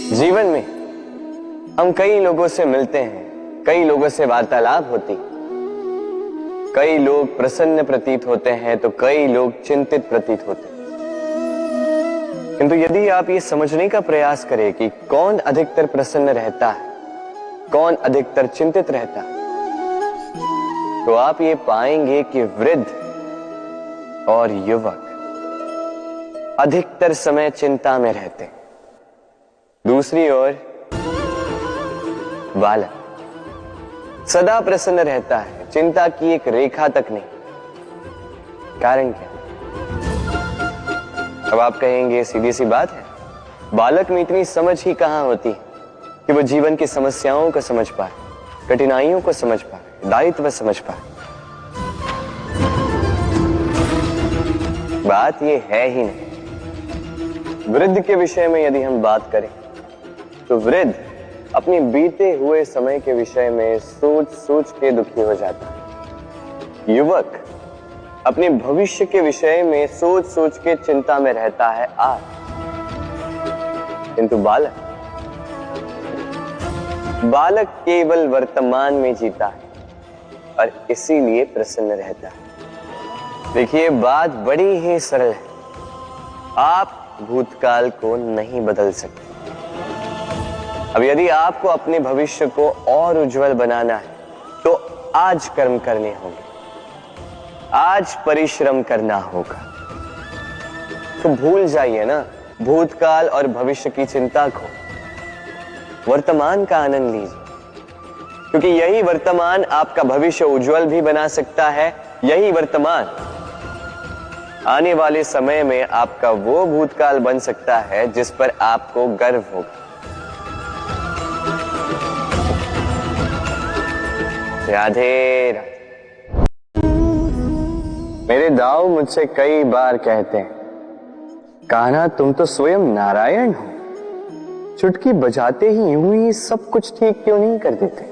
जीवन में हम कई लोगों से मिलते हैं, कई लोगों से वार्तालाप होती, कई लोग प्रसन्न प्रतीत होते हैं तो कई लोग चिंतित प्रतीत होते हैं। किंतु यदि आप ये समझने का प्रयास करें कि कौन अधिकतर प्रसन्न रहता है, कौन अधिकतर चिंतित रहता है, तो आप ये पाएंगे कि वृद्ध और युवक अधिकतर समय चिंता में रहते हैं। दूसरी ओर बालक सदा प्रसन्न रहता है, चिंता की एक रेखा तक नहीं। कारण क्या? अब आप कहेंगे सीधी सी बात है, बालक में इतनी समझ ही कहां होती है कि वो जीवन की समस्याओं को समझ पाए, कठिनाइयों को समझ पाए, दायित्व समझ पाए। बात ये है ही नहीं। वृद्ध के विषय में यदि हम बात करें तो वृद्ध अपनी बीते हुए समय के विषय में सोच सोच के दुखी हो जाता है। युवक अपने भविष्य के विषय में सोच सोच के चिंता में रहता है आज। किंतु बालक केवल वर्तमान में जीता है और इसीलिए प्रसन्न रहता है। देखिए, बात बड़ी ही सरल है। आप भूतकाल को नहीं बदल सकते। अब यदि आपको अपने भविष्य को और उज्जवल बनाना है तो आज कर्म करने होंगे, आज परिश्रम करना होगा। तो भूल जाइए ना भूतकाल और भविष्य की चिंता को, वर्तमान का आनंद लीजिए, क्योंकि यही वर्तमान आपका भविष्य उज्जवल भी बना सकता है। यही वर्तमान आने वाले समय में आपका वो भूतकाल बन सकता है जिस पर आपको गर्व होगा। राधे राधे। मेरे दाऊ मुझसे कई बार कहते हैं, कान्हा तुम तो स्वयं नारायण हो, चुटकी बजाते ही यूं ही सब कुछ ठीक क्यों नहीं कर देते?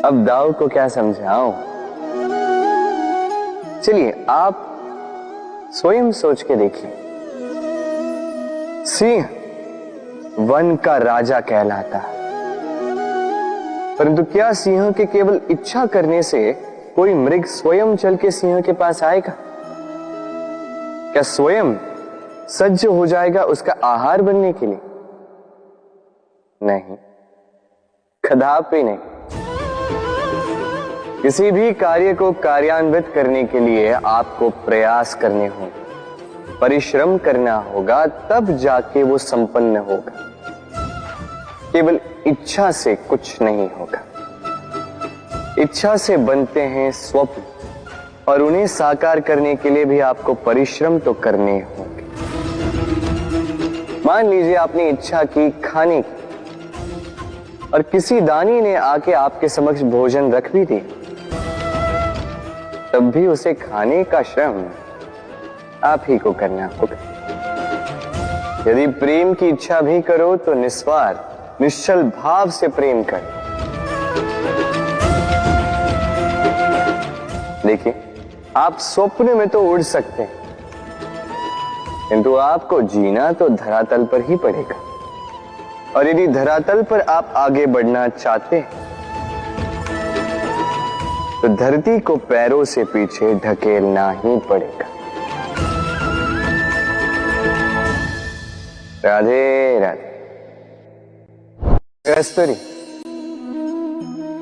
अब दाऊ को क्या समझाऊं? चलिए आप स्वयं सोच के देखिए। सिंह वन का राजा कहलाता है, परंतु क्या सिंह के केवल इच्छा करने से कोई मृग स्वयं चल के सिंह के पास आएगा? क्या स्वयं सज्ज हो जाएगा उसका आहार बनने के लिए? नहीं, कदापि नहीं। किसी भी कार्य को कार्यान्वित करने के लिए आपको प्रयास करने होंगे, परिश्रम करना होगा, तब जाके वो संपन्न होगा। केवल इच्छा से कुछ नहीं होगा। इच्छा से बनते हैं स्वप्न, और उन्हें साकार करने के लिए भी आपको परिश्रम तो करने होंगे। मान लीजिए आपने इच्छा की खाने की, और किसी दानी ने आके आपके समक्ष भोजन रख भी दिया, तब भी उसे खाने का श्रम आप ही को करना होगा। यदि प्रेम की इच्छा भी करो तो निस्वार्थ निश्चल भाव से प्रेम करें। देखिए, आप स्वप्न में तो उड़ सकते हैं, किंतु आपको जीना तो धरातल पर ही पड़ेगा। और यदि धरातल पर आप आगे बढ़ना चाहते हैं तो धरती को पैरों से पीछे ढकेलना ही पड़ेगा। राधे राधे। कस्तूरी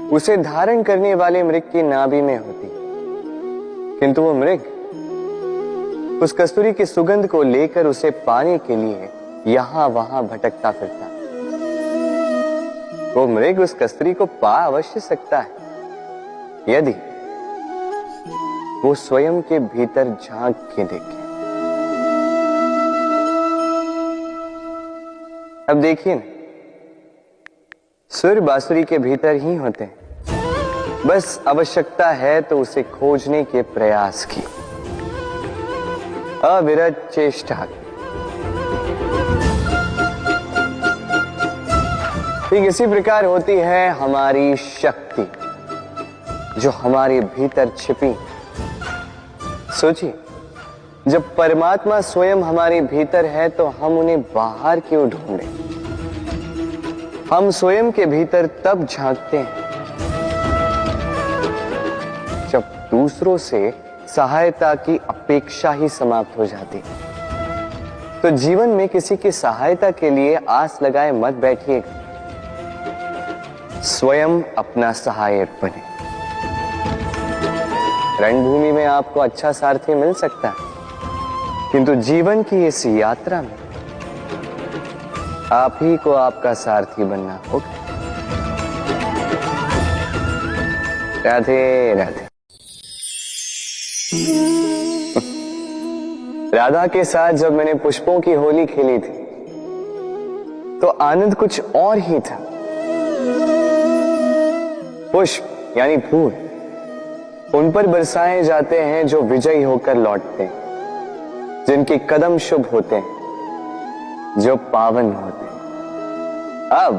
उसे धारण करने वाले मृग की नाभि में होती, किंतु वो मृग उस कस्तूरी की सुगंध को लेकर उसे पाने के लिए यहां वहां भटकता फिरता। वो मृग उस कस्तूरी को पा अवश्य सकता है यदि वो स्वयं के भीतर झांक के देखे। अब देखिए ना, सुर बांसुरी के भीतर ही होते हैं, बस आवश्यकता है तो उसे खोजने के प्रयास की, अविरत चेष्टा। ठीक इसी प्रकार होती है हमारी शक्ति जो हमारे भीतर छिपी। सोचिए, जब परमात्मा स्वयं हमारे भीतर है तो हम उन्हें बाहर क्यों ढूंढें? हम स्वयं के भीतर तब झांकते हैं जब दूसरों से सहायता की अपेक्षा ही समाप्त हो जाती। तो जीवन में किसी की सहायता के लिए आस लगाए मत बैठिएगा, स्वयं अपना सहायक बने। रणभूमि में आपको अच्छा सारथी मिल सकता है, किंतु जीवन की इस यात्रा में आप ही को आपका सारथी बनना होगा। राधे राधे। राधा के साथ जब मैंने पुष्पों की होली खेली थी तो आनंद कुछ और ही था। पुष्प यानी फूल उन पर बरसाए जाते हैं जो विजयी होकर लौटते हैं, जिनके कदम शुभ होते हैं, जो पावन होते हैं। अब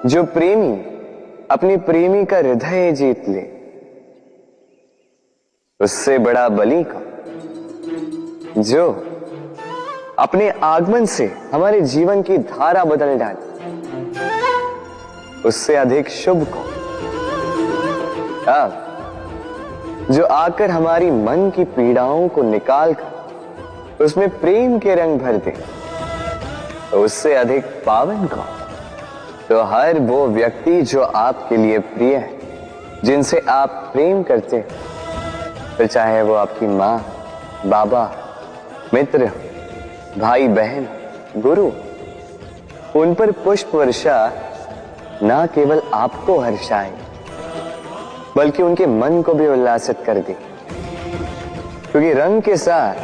जो प्रेमी अपनी प्रेमी का हृदय जीत ले, उससे बड़ा बलि को जो अपने आगमन से हमारे जीवन की धारा बदल डाले, उससे अधिक शुभ को अब जो आकर हमारी मन की पीड़ाओं को निकालकर उसमें प्रेम के रंग भर दे, तो उससे अधिक पावन को तो हर वो व्यक्ति जो आपके लिए प्रिय है, जिनसे आप प्रेम करते हैं, फिर चाहे वो आपकी माँ, बाबा, मित्र, भाई बहन, गुरु, उन पर पुष्प वर्षा ना केवल आपको हर्षाए बल्कि उनके मन को भी उल्लासित कर दे, क्योंकि रंग के साथ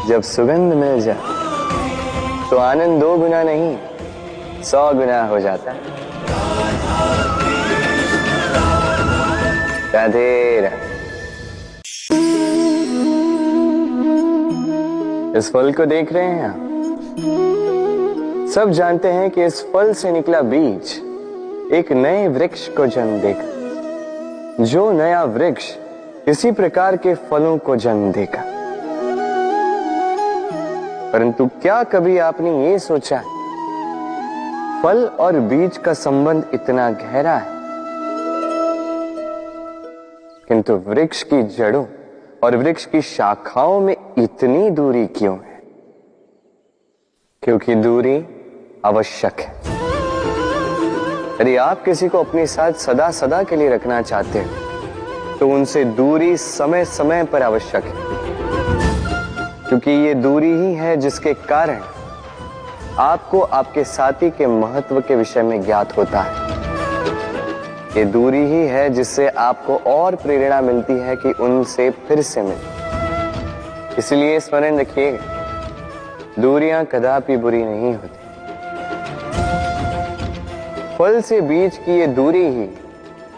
जब सुगंध मिल जाए तो आनंद 2 गुना नहीं 100 गुना हो जाता है। राधे राधे। इस फल को देख रहे हैं आप? सब जानते हैं कि इस फल से निकला बीज एक नए वृक्ष को जन्म देगा। जो नया वृक्ष इसी प्रकार के फलों को जन्म देगा। परंतु क्या कभी आपने ये सोचा, फल और बीज का संबंध इतना गहरा है, किंतु वृक्ष की जड़ों और वृक्ष की शाखाओं में इतनी दूरी क्यों है? क्योंकि दूरी आवश्यक है। यदि आप किसी को अपने साथ सदा सदा के लिए रखना चाहते हैं तो उनसे दूरी समय समय पर आवश्यक है, क्योंकि ये दूरी ही है जिसके कारण आपको आपके साथी के महत्व के विषय में ज्ञात होता है। ये दूरी ही है जिससे आपको और प्रेरणा मिलती है कि उनसे फिर से मिले। इसलिए स्मरण रखिएगा, दूरियां कदापि बुरी नहीं होती। फल से बीज की ये दूरी ही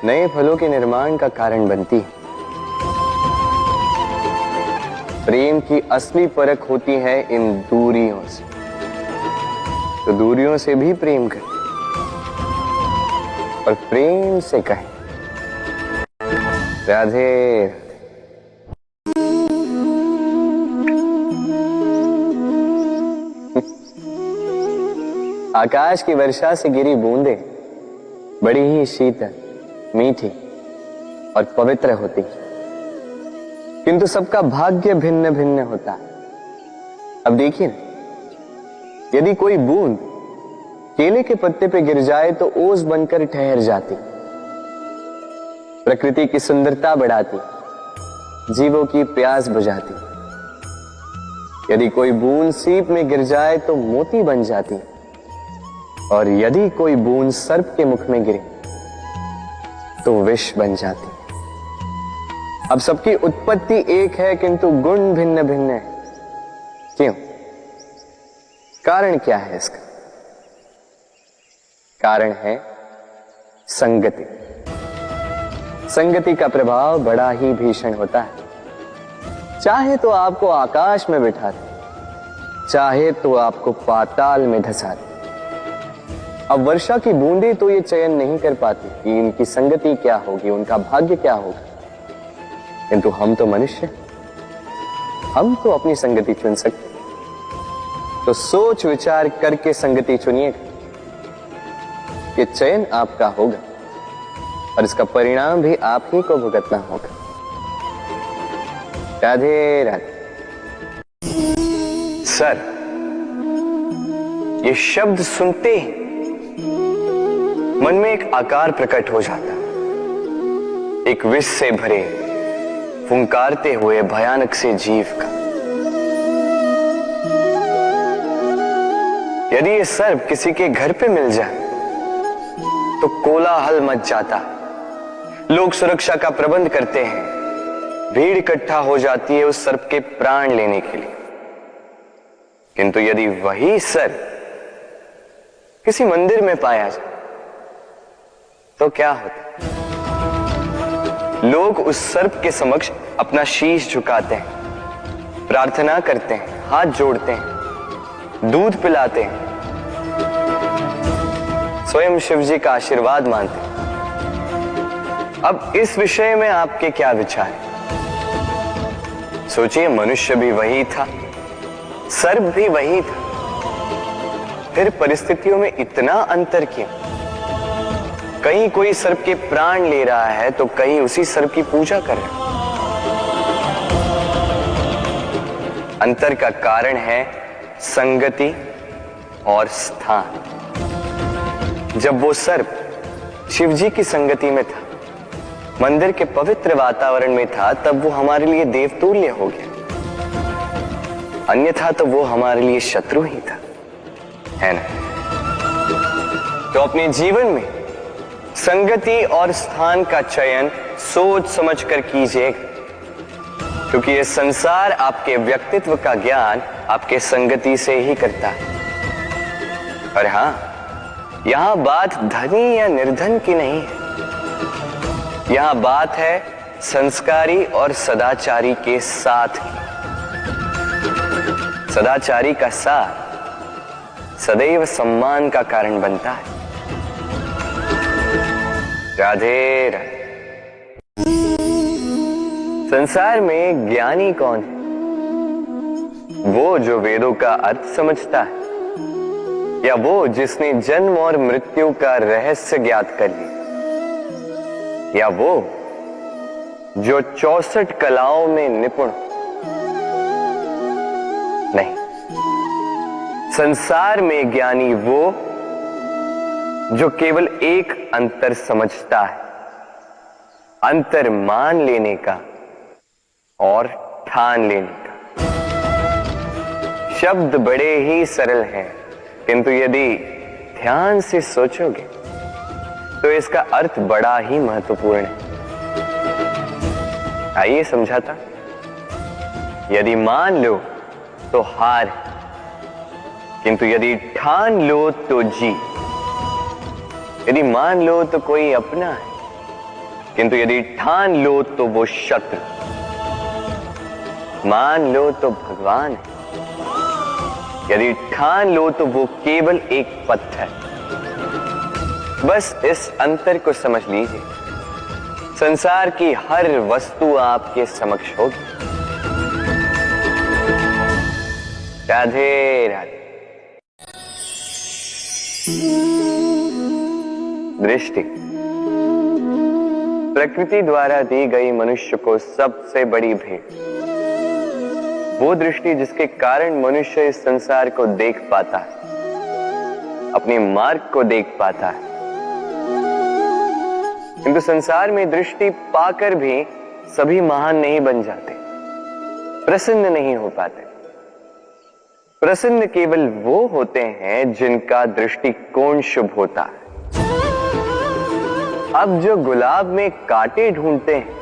नए फलों के निर्माण का कारण बनती है। प्रेम की असली परख होती है इन दूरियों से। तो दूरियों से भी प्रेम करें और प्रेम से कहें राधे। आकाश की वर्षा से गिरी बूंदें बड़ी ही शीतल, मीठी और पवित्र होती, किंतु सबका भाग्य भिन्न भिन्न होता है। अब देखिए, यदि कोई बूंद केले के पत्ते पे गिर जाए तो ओस बनकर ठहर जाती, प्रकृति की सुंदरता बढ़ाती, जीवों की प्यास बुझाती। यदि कोई बूंद सीप में गिर जाए तो मोती बन जाती, और यदि कोई बूंद सर्प के मुख में गिरे तो विष बन जाती। अब सबकी उत्पत्ति एक है, किंतु गुण भिन्न भिन्न है। क्यों? कारण क्या है इसका? कारण है संगति। संगति का प्रभाव बड़ा ही भीषण होता है। चाहे तो आपको आकाश में बिठा दे, चाहे तो आपको पाताल में धसा दे। अब वर्षा की बूंदें तो ये चयन नहीं कर पाती कि इनकी संगति क्या होगी, उनका भाग्य क्या होगा। किंतु हम तो मनुष्य, हम तो अपनी संगति चुन सकते। तो सोच विचार करके संगति चुनिएगा। ये चयन आपका होगा और इसका परिणाम भी आप ही को भुगतना होगा। राधे राधे। सर, ये शब्द सुनते ही मन में एक आकार प्रकट हो जाता, एक विष से भरे फुंकारते हुए भयानक से जीव का। यदि ये सर्प किसी के घर पे मिल जाए तो कोलाहल मच जाता, लोग सुरक्षा का प्रबंध करते हैं, भीड़ इकट्ठा हो जाती है उस सर्प के प्राण लेने के लिए। किंतु यदि वही सर्प किसी मंदिर में पाया जाए तो क्या होता? लोग उस सर्प के समक्ष अपना शीश झुकाते हैं, प्रार्थना करते हैं, हाथ जोड़ते हैं, दूध पिलाते हैं, स्वयं शिव जी का आशीर्वाद मानते हैं। अब इस विषय में आपके क्या विचार हैं? सोचिए, मनुष्य भी वही था, सर्प भी वही था, फिर परिस्थितियों में इतना अंतर क्यों? कहीं कोई सर्प के प्राण ले रहा है तो कहीं उसी सर्प की पूजा कर रहा है। अंतर का कारण है संगति और स्थान। जब वो सर्प शिवजी की संगति में था, मंदिर के पवित्र वातावरण में था, तब वो हमारे लिए देवतुल्य हो गया, अन्यथा तो वो हमारे लिए शत्रु ही था, है ना? तो अपने जीवन में संगति और स्थान का चयन सोच समझ कर कीजिएगा, क्योंकि ये संसार आपके व्यक्तित्व का ज्ञान आपके संगति से ही करता है। और हां, यहां बात धनी या निर्धन की नहीं है, यहां बात है संस्कारी और सदाचारी के साथ की। सदाचारी का साथ सदैव सम्मान का कारण बनता है। राधे राधे। संसार में ज्ञानी कौन है? वो जो वेदों का अर्थ समझता है, या वो जिसने जन्म और मृत्यु का रहस्य ज्ञात कर लिया, या वो जो 64 कलाओं में निपुण? नहीं, संसार में ज्ञानी वो जो केवल एक अंतर समझता है, अंतर मान लेने का और ठान लेने का। शब्द बड़े ही सरल हैं, किंतु यदि ध्यान से सोचोगे तो इसका अर्थ बड़ा ही महत्वपूर्ण है। आइए समझाता। यदि मान लो तो हार, किंतु यदि ठान लो तो जीत। यदि मान लो तो कोई अपना है, किंतु यदि ठान लो तो वो शत्रु। मान लो तो भगवान है, यदि ठान लो तो वो केवल एक पत्थर। बस इस अंतर को समझ लीजिए, संसार की हर वस्तु आपके समक्ष होगी। राधे राधे। दृष्टि प्रकृति द्वारा दी गई मनुष्य को सबसे बड़ी भेंट। वो दृष्टि जिसके कारण मनुष्य इस संसार को देख पाता है, अपने मार्ग को देख पाता है। किंतु संसार में दृष्टि पाकर भी सभी महान नहीं बन जाते, प्रसन्न नहीं हो पाते। प्रसन्न केवल वो होते हैं जिनका दृष्टिकोण शुभ होता है। अब जो गुलाब में कांटे ढूंढते हैं,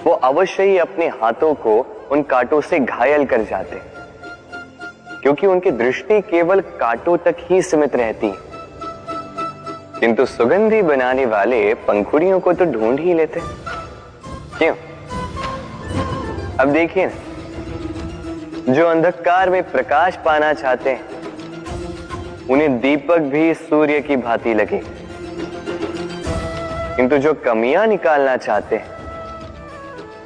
वो अवश्य ही अपने हाथों को उन कांटों से घायल कर जाते हैं, क्योंकि उनकी दृष्टि केवल कांटों तक ही सीमित रहती है। किंतु सुगंधी बनाने वाले पंखुड़ियों को तो ढूंढ ही लेते हैं। क्यों? अब देखिए ना, जो अंधकार में प्रकाश पाना चाहते हैं, उन्हें दीपक भी सूर्य की भांति लगे। किंतु जो कमियां निकालना चाहते हैं,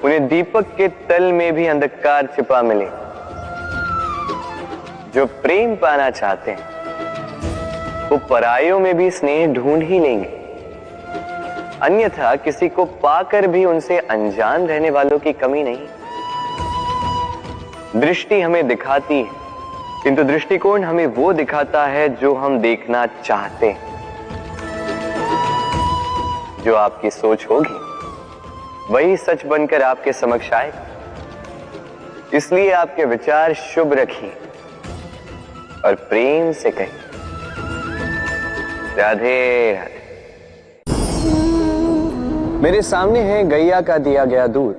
उन्हें दीपक के तल में भी अंधकार छिपा मिले। जो प्रेम पाना चाहते हैं वो परायों में भी स्नेह ढूंढ ही लेंगे, अन्यथा किसी को पाकर भी उनसे अनजान रहने वालों की कमी नहीं। दृष्टि हमें दिखाती है, किंतु दृष्टिकोण हमें वो दिखाता है जो हम देखना चाहते हैं। जो आपकी सोच होगी वही सच बनकर आपके समक्ष आएगा। इसलिए आपके विचार शुभ रखिए और प्रेम से कहिए, राधे राधे। मेरे सामने है गैया का दिया गया दूध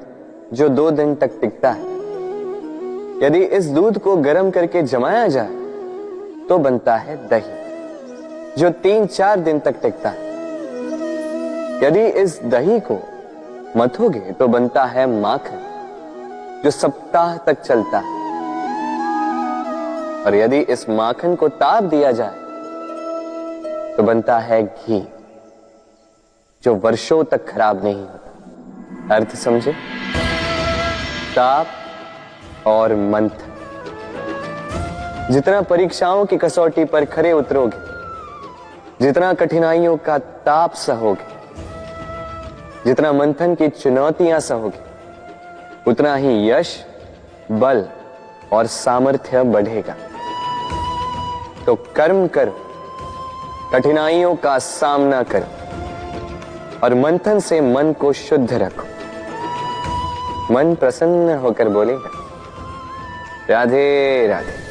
जो 2 दिन तक टिकता है। यदि इस दूध को गर्म करके जमाया जाए तो बनता है दही जो 3-4 दिन तक टिकता है। यदि इस दही को मथोगे तो बनता है माखन जो सप्ताह तक चलता है। और यदि इस माखन को ताप दिया जाए तो बनता है घी जो वर्षों तक खराब नहीं होता। अर्थ समझे? ताप और मंथन। जितना परीक्षाओं की कसौटी पर खरे उतरोगे, जितना कठिनाइयों का ताप सहोगे, जितना मंथन की चुनौतियां सहोगे, उतना ही यश, बल और सामर्थ्य बढ़ेगा। तो कर्म करो, कठिनाइयों का सामना करो और मंथन से मन को शुद्ध रखो। मन प्रसन्न होकर बोलेगा, राधे राधे।